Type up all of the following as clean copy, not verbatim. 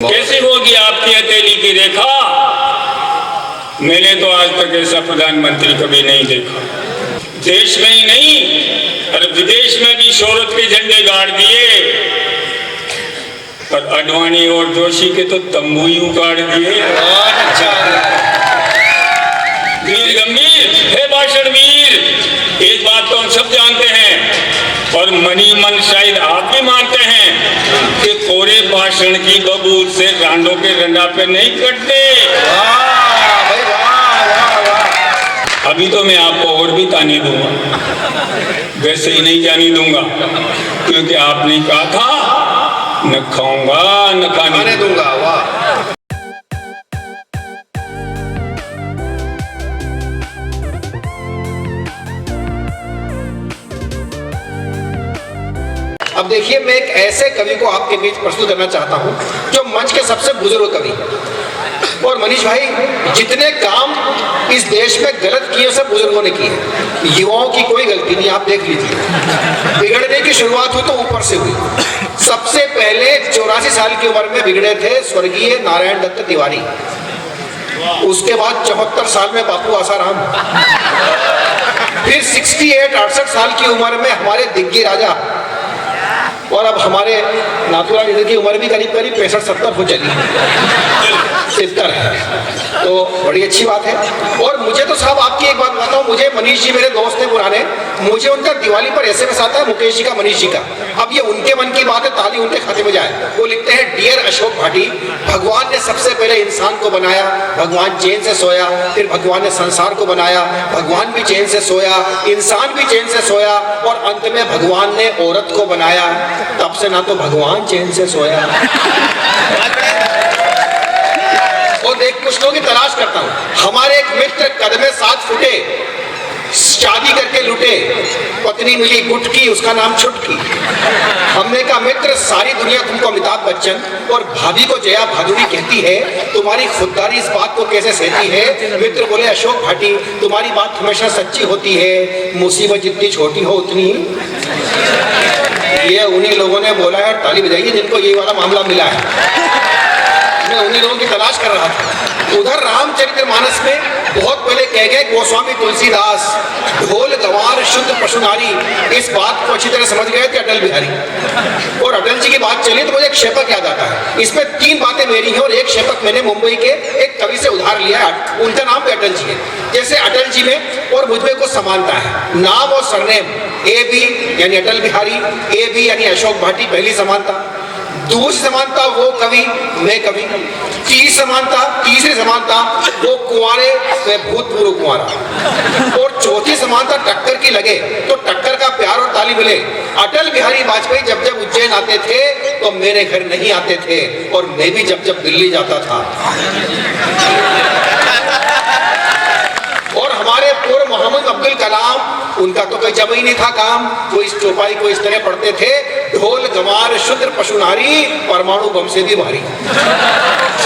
कैसी होगी आपकी हथेली की रेखा? मैंने तो आज तक ऐसा प्रधानमंत्री कभी नहीं देखा। देश में ही नहीं और विदेश में भी शोहरत के झंडे गाड़ दिए, पर अडवाणी और जोशी के तो तंबू ही उगाड़ दिए। वीर गंभीर है भाषण वीर, एक बात तो हम सब जानते हैं और मनी मन शायद आप भी मानते हैं कि कोरे भाषण की बबूल से रांडों के रंडा पे नहीं कटते। अभी तो मैं आपको और भी ताने दूंगा, वैसे ही नहीं जाने दूंगा, क्योंकि आपने कहा था न खाऊंगा न खाने दूंगा। वाह। अब देखिए, मैं एक ऐसे कवि को आपके बीच प्रस्तुत करना चाहता हूं जो मंच के सबसे बुजुर्ग कवि। और मनीष भाई, जितने काम इस देश में गलत किए सब बुजुर्गों ने किए, युवाओं की कोई गलती नहीं। आप देख लीजिए, बिगड़ने की शुरुआत हुई तो ऊपर से हुई। सबसे पहले 84 साल की उम्र में बिगड़े थे स्वर्गीय नारायण दत्त तिवारी। उसके बाद 74 साल में बापू आसाराम, फिर 68 साल की उम्र में हमारे दिग्गी राजा, और अब हमारे नाथूराम जी की उम्र भी करीब 65-70 हो चली, 70 है, तो बड़ी अच्छी बात है। और मुझे तो साहब आपकी एक बात बताता हूँ, मुझे मनीष जी मेरे दोस्त हैं पुराने, मुझे उनका दिवाली पर SMS आता है मुकेश जी का, मनीष जी का। अब ये उनके मन की बात है, ताली उनके खाते में जाए। वो लिखते हैं, डियर अशोक भाटी, भगवान ने सबसे पहले इंसान को बनाया, भगवान चैन से सोया, फिर भगवान ने संसार को बनाया, भगवान भी चैन से सोया, इंसान भी चैन से सोया, और अंत में भगवान ने औरत को बनाया। तब से ना तो भगवान चैन से सोया। और देख, कुछ लोगों की तलाश करता हूं। हमारे एक मित्र कदमे 7 फुटे, शादी करके लुटे, पत्नी मिली गुटकी, उसका नाम छुटकी। हमने कहा, मित्र सारी दुनिया तुमको अमिताभ बच्चन और भाभी को जया भादुरी कहती है, तुम्हारी खुददारी इस बात को कैसे सहती है? मित्र बोले, अशोक भाटी, तुम्हारी बात हमेशा सच्ची होती है, मुसीबत जितनी छोटी हो उतनी। ये उन्हीं लोगों ने बोला है, और ताली बजाइए जिनको ये वाला मामला मिला है। मैं उन्हीं लोगों की तलाश कर रहा था। उधर रामचरितमानस में बहुत पहले कह गए गोस्वामी तुलसीदास, ढोल गंवार शुद्ध पशु नारी। इस बात को अच्छी तरह समझ गए थे अटल बिहारी। और अटल जी की बात चली तो मुझे एक शेपक याद आता है। इसमें 3 बातें मेरी हैं और एक शेपक मैंने मुंबई के एक कवि से उधार लिया है, उनका नाम भी अटल जी है। जैसे अटल जी में और मुझ में कुछ समानता है, नाम और सरनेम, AB यानी अटल बिहारी, AB यानी अशोक भाटी, पहली समानता। दूसरी समानता, वो कवि मैं कवि। तीसरी समानता, वो कुंवारे मैं भूतपूर्व कुंवारा। और चौथी समानता, टक्कर की लगे तो टक्कर का प्यार और ताली मिले। अटल बिहारी वाजपेयी जब जब उज्जैन आते थे तो मेरे घर नहीं आते थे, और मैं भी जब जब दिल्ली जाता था। और हमारे पूर्व मोहम्मद अब्दुल कलाम, उनका तो कोई जब ही नहीं था काम, वो इस चौपाई को इस तरह पढ़ते थे, ढोल गंवार शुद्ध पशु नारी, परमाणु बम से भी भारी।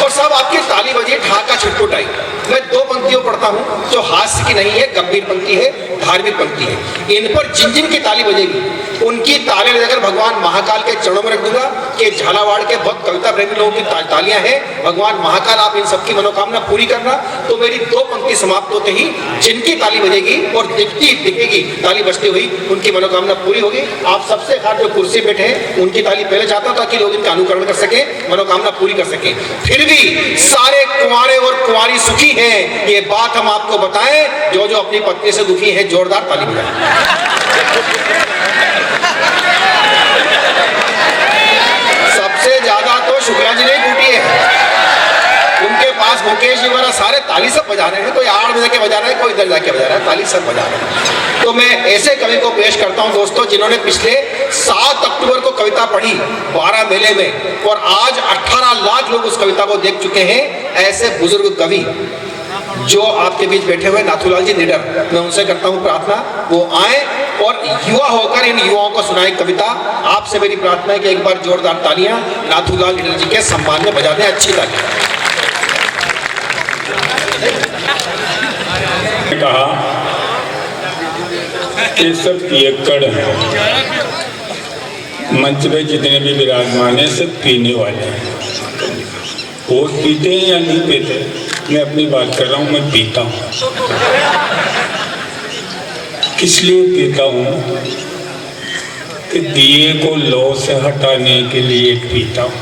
और सब आपकी ताली बजी, ढाका छिटपुटाई। मैं 2 पंक्तियों पढ़ता हूं जो हास्य की नहीं है, गंभीर पंक्ति है, धार्मिक पंक्ति है। इन पर जिन जिन की ताली बजेगी उनकी ताली लेकर भगवान महाकाल के चरणों में रख दूंगा। कि झालावाड़ के बहुत कविता प्रेमी लोगों की तालियां हैं, भगवान महाकाल आप इन सबकी मनोकामना पूरी करना। तो मेरी 2 पंक्ति समाप्त होते ही जिनकी ताली बजेगी और दिखेगी ताली बजती हुई, उनकी मनोकामना पूरी होगी। आप सबसे खास जो कुर्सी बैठे हैं उनकी ताली पहले चाहता हूं ताकि लोग इनका अनुकरण कर सके, मनोकामना पूरी कर सके। फिर भी सारे कुंवारे और कुंवारी सुखी हैं, ये बात हम आपको बताएं। जो जो अपनी पत्नी से दुखी है, जोरदार ताली बजाएं। सबसे ज्यादा तो शुक्ला जी ने टूटी है, उनके पास मुकेश जी वाला सारे ताली सब बजा रहे हैं। कोई आड़ में जाके बजा रहा है, कोई इधर जाके बजा रहा है, ताली सब बजा रहे हैं। तो मैं ऐसे कवि को पेश करता हूं दोस्तों, जिन्होंने पिछले 7 अक्टूबर को कविता पढ़ी 12 मेले में, और आज 18 लाख लोग उस कविता को देख चुके हैं। ऐसे बुजुर्ग कवि जो आपके बीच बैठे हुए नाथूलाल जी निडर, मैं उनसे करता हूं प्रार्थना, वो आए और युवा होकर इन युवाओं को सुनाए कविता। आपसे मेरी प्रार्थना है कि एक बार जोरदार तालियां नाथूलाल निडर जी के सम्मान में बजा दें, अच्छी तालियां। कहा ये सब पियक्कड़ है, मंच में जितने भी विराजमान हैं सब पीने वाले हैं। और पीते हैं या नहीं पीते? मैं अपनी बात कर रहा हूँ, मैं पीता हूँ। किस लिए पीता हूँ कि दिए को लौ से हटाने के लिए पीता हूँ,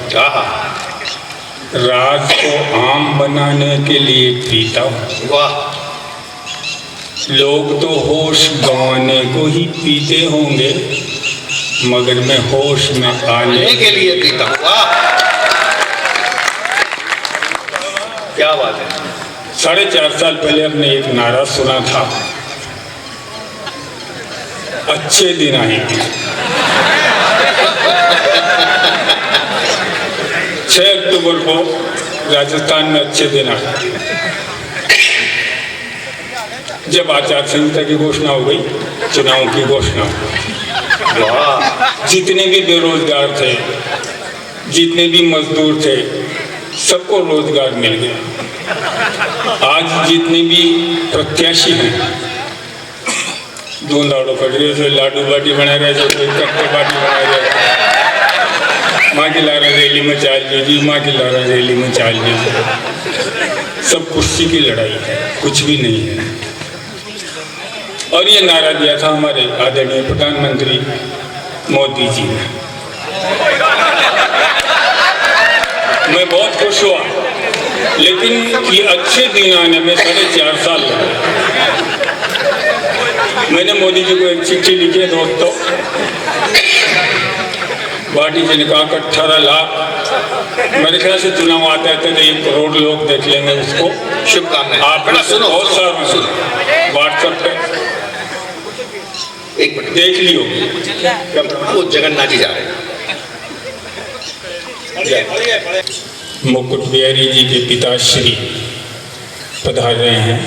राज को आम बनाने के लिए पीता हूँ। वाह, लोग तो होश गंवाने को ही पीते होंगे, मगर मैं होश में आने के लिए पीता हूँ। वाह, क्या बात है। 4.5 साल पहले हमने एक नारा सुना था, अच्छे दिन आएंगे। 6 अक्टूबर को राजस्थान में अच्छे दिन आए, जब आचार संहिता की घोषणा हो गई, चुनाव की घोषणा हो गई। वाह, जितने भी बेरोजगार थे, जितने भी मजदूर थे, सबको रोजगार मिल गया। आज जितने भी प्रत्याशी हैं, धूंधाड़ो कर रहे, जो लाडू बाटी बना रहे, जो कोई कट्टे बाटी बना रहे, माँ की लारा रैली में चाल लीजिए, माँ की लारा रैली में चाल लीजिए। सब कुर्सी की लड़ाई है, कुछ भी नहीं है। और ये नारा दिया था हमारे आदरणीय प्रधानमंत्री मोदी जी ने। मैं बहुत खुश हुआ, लेकिन ये अच्छे दिन आने में 4.5 साल लगे। मैंने मोदी जी को एक चिट्ठी लिखी है, दोस्तों। भाटी जी ने कहा कि 18 लाख, मेरे ख्याल से चुनाव आते हैं तो 1 करोड़ लोग देख लेंगे उसको। शुभकामनाएं। आप सुनो, बहुत सारा व्हाट्सएप पे एक मिनट देख लियो। वो जगन्नाथ जी जा रहे हैं। मुकुट बिहारी जी के पिताश्री पधार रहे हैं।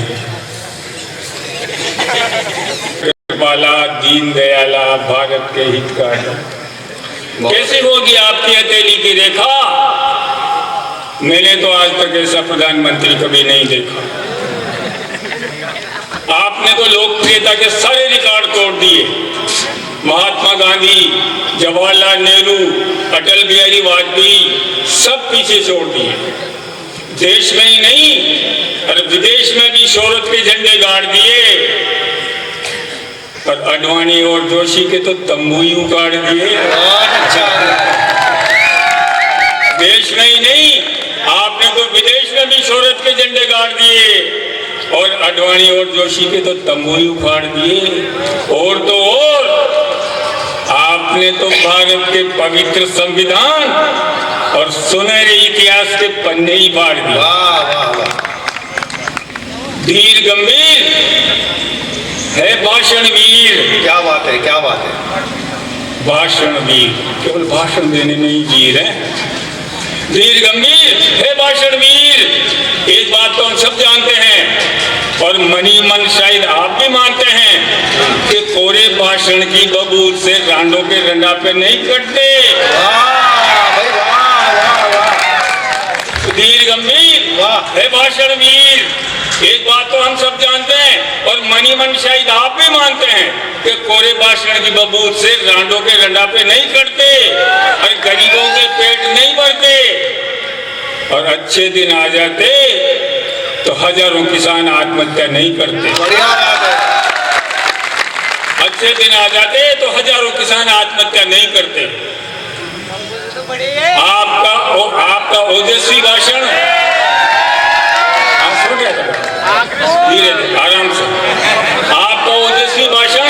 वाला दीन दयाला भारत के हितकारी, कैसी होगी आपकी हथेली की रेखा? मैंने तो आज तक ऐसा प्रधानमंत्री कभी नहीं देखा। आपने तो लोकप्रियता के सारे रिकॉर्ड तोड़ दिए। महात्मा गांधी, जवाहरलाल नेहरू, अटल बिहारी वाजपेयी सब पीछे छोड़ दिए। देश में ही नहीं, अरे विदेश में भी शोहरत के झंडे गाड़ दिए। पर अडवाणी और जोशी के तो तंबू ही उखाड़ दिए। देश में ही नहीं, आपने तो विदेश में भी शोहरत के झंडे गाड़ दिए, और अडवाणी और जोशी के तो तंबू ही उखाड़ दिए। और तो और, आपने तो भारत के पवित्र संविधान और सुनहरे इतिहास के पन्ने ही फाड़ दिए। धीर गंभीर है भाषण वीर। क्या बात है, क्या बात है। भाषण वीर, केवल भाषण देने नहीं वीर है। धीर गंभीर है भाषण वीर। एक बात तो हम सब जानते हैं, और मनी मन शायद आप भी मानते हैं, कि कोरे भाषण की बबूल से रांडों के रंडापे नहीं कटते। धीर गंभीर है भाषण वीर। एक बात तो हम सब जानते हैं, और मनी मन शायद आप भी मानते हैं, कि कोरे भाषण की बबूल से रांडों के रंडापे नहीं कटते, और गरीबों के पेट नहीं भरते। और अच्छे दिन आ जाते तो हजारों किसान आत्महत्या नहीं करते। बढ़िया बात है। अच्छे दिन आ जाते तो हजारों किसान आत्महत्या नहीं करते। आपका ओजस्वी भाषण, धीरे धीरे आराम से, आपका ओजस्वी भाषण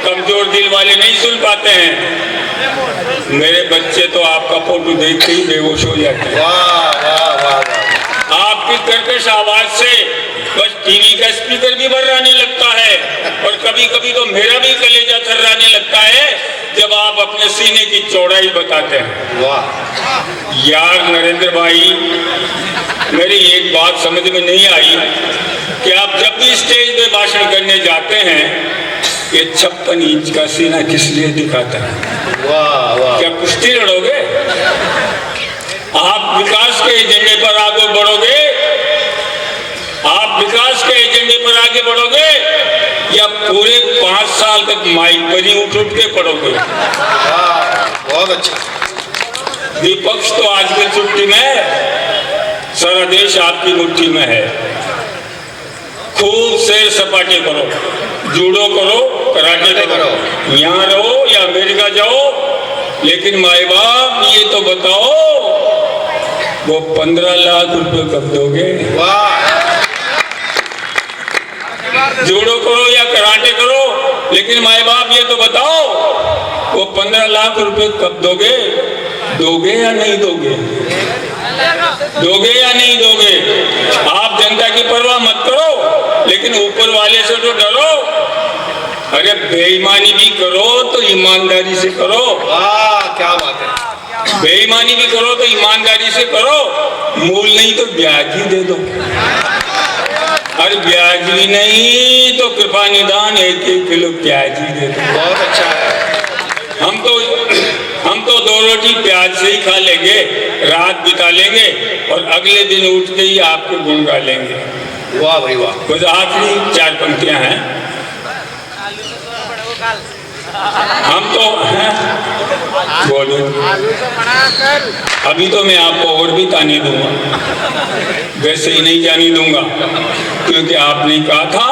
कमजोर दिल वाले नहीं सुन पाते हैं। मेरे बच्चे तो आपका फोटो देखते ही बेहोश हो जाते हैं। आपकी कर्कश आवाज से बस टीवी का स्पीकर भी बर्राने लगता है, और कभी कभी तो मेरा भी कलेजा थर्राने लगता है जब आप अपने सीने की चौड़ाई बताते हैं। वाह यार नरेंद्र भाई, मेरी एक बात समझ में नहीं आई कि आप जब भी स्टेज पे भाषण करने जाते हैं, ये 56 इंच का सीना किस लिए दिखाता है? वाह वाह। क्या कुश्ती लड़ोगे? आप विकास के एजेंडे पर आगे बढ़ोगे? आप विकास के एजेंडे पर आगे बढ़ोगे, या पूरे 5 साल तक माइक पर ही उठ के पढ़ोगे? बहुत अच्छा। विपक्ष तो आजकल छुट्टी में देश आपकी मुट्ठी में है। खूब सैर सपाटे करो, जूडो करो, कराटे करो, यहाँ रहो या अमेरिका जाओ, लेकिन माए बाप ये तो बताओ वो 15 लाख रुपए कब दोगे? जूडो करो या कराटे करो, लेकिन माए बाप ये तो बताओ वो 15 लाख रुपए कब दोगे? दोगे या नहीं दोगे? दोगे या नहीं दोगे? आप जनता की परवाह मत करो, लेकिन ऊपर वाले से तो डरो। अरे बेईमानी भी करो तो ईमानदारी से करो। क्या बात है। बेईमानी भी करो तो ईमानदारी से करो, मूल नहीं तो ब्याज ही दे दो। अरे ब्याज भी नहीं तो कृपा निदान 1-1 किलो प्याज ही दे दो। बहुत अच्छा है। हम तो 2 रोटी प्याज से ही खा लेंगे, रात बिता लेंगे और अगले दिन उठ के ही आपके गुण गा लेंगे। वाह भाई वाह। कुछ आखिरी 4 पंक्तियां हैं। हम तो बोलो, अभी तो मैं आपको और भी ताने दूंगा, वैसे ही नहीं जाने दूंगा, क्योंकि आपने कहा था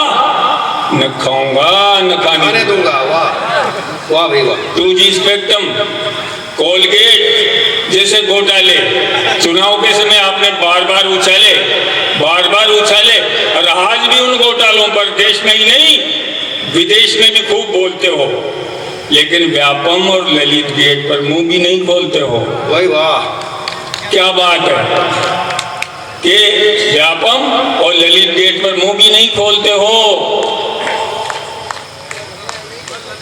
न खाऊंगा न खाने दूंगा। वाह वाह भाई वाह। 2G स्पेक्ट्रम, कोलगेट जैसे घोटाले चुनाव के समय आपने बार बार उछाले और आज भी उन घोटालों पर देश में ही नहीं विदेश में भी खूब बोलते हो, लेकिन व्यापम और ललित गेट पर मुंह भी नहीं खोलते हो। भाई वाह, क्या बात है कि व्यापम और ललित गेट पर मुंह भी नहीं खोलते हो।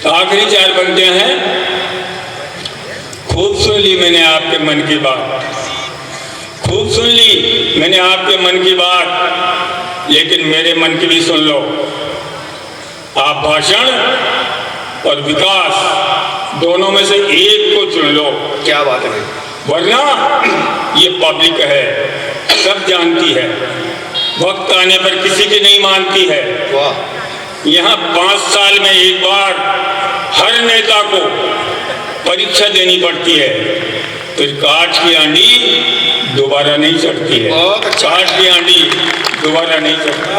आखिरी 4 पंक्तियां हैं। खूब सुन ली मैंने आपके मन की बात, खूब सुन ली मैंने आपके मन की बात, लेकिन मेरे मन की भी सुन लो। आप भाषण और विकास दोनों में से एक को चुन लो। क्या बात है। वरना ये पब्लिक है, सब जानती है, वक्त आने पर किसी की नहीं मानती है। वाह। यहाँ 5 साल में एक बार हर नेता को परीक्षा देनी पड़ती है, फिर काठ की आंधी दोबारा नहीं चढ़ती है। बहुत अच्छा। काठ की आंधी दोबारा नहीं चढ़ती।